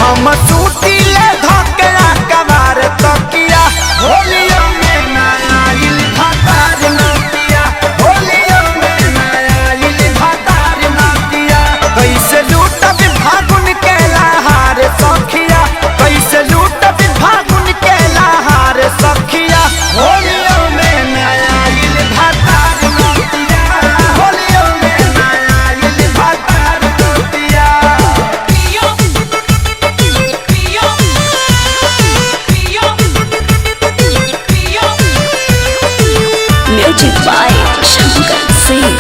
हम सूती ले धोकरा कबार तकिया होलियो में नया इल भातार नतिया होलियो में नया इल भातार नतिया कैसे लूटब फागुन के लहार सखिया कैसे लूटब फागुन के लहार सखिया होलियो में नया इल भातार नतिया होलियो में नया इल भातार नतिया। Music by Shankar Singh.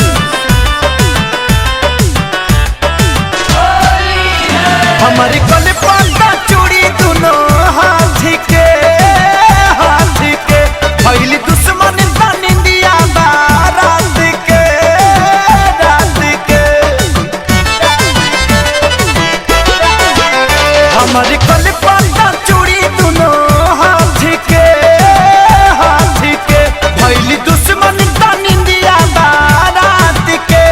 हमारी कल पाता चूड़ी दोनों हाथ के पहली दुश्मन निंदिया रात के हमारी कल पाता चूड़ी दोनों हाथ के पहली दुश्मन निंदिया रात के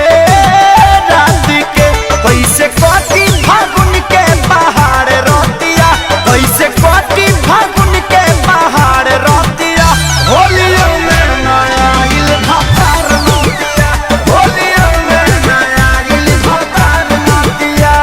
कैसे कटी फागुन के पहाड़ रोतिया कैसे कटी फागुन के पहाड़ रोतिया होलियो में नया इल भातार नतिया होलियो में नया इल भातार नतिया।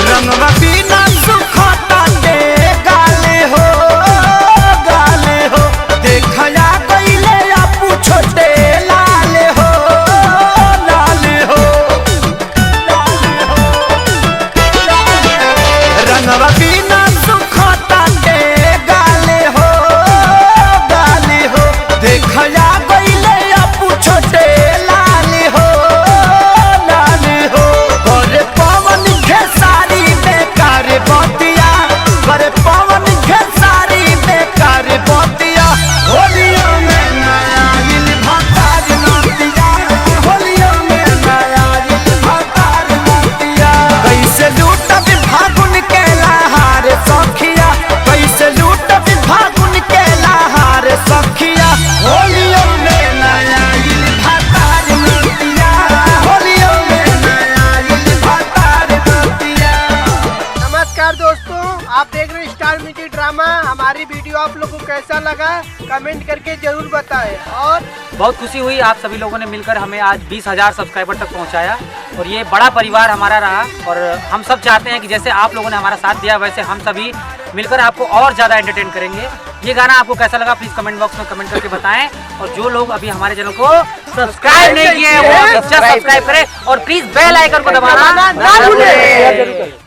रंगवा बिना सुखता दे गाले हो देखया गईले आपू छोटे लाले हो रंगवा बिना सुखता दे गाले हो देखया गईले आपू छोटे लाले हो करे पवन खेसारी बेकार बतिया करे पवन खेसारी बेकार बतिया होलियो में नया इल भातार नतिया होलियो में नया इल भातार नतिया कैसे लूटब फागुन के लहार सखिया कैसे लूटब फागुन के लहार सखिया होलियो में नया इल भातार नतिया होलियो में नया इल भातार नतिया। नमस्कार दोस्तों, आप देख रहे हैं स्टार म्यूजिक ड्रामा। हमारी वीडियो आप लोगों को कैसा लगा कमेंट करके जरूर बताएं। और बहुत खुशी हुई आप सभी लोगों ने मिलकर हमें आज 20,000 सब्सक्राइबर तक पहुंचाया और ये बड़ा परिवार हमारा रहा और हम सब चाहते हैं कि जैसे आप लोगों ने हमारा साथ दिया वैसे हम सभी मिलकर आपको और ज़्यादा एंटरटेन करेंगे। ये गाना आपको कैसा लगा प्लीज़ कमेंट बॉक्स में कमेंट करके बताएं और जो लोग अभी हमारे चैनल को सब्सक्राइब नहीं किए हैं वो सब्सक्राइब करें और प्लीज़ बेल आइकन को दबाना ना भूलें।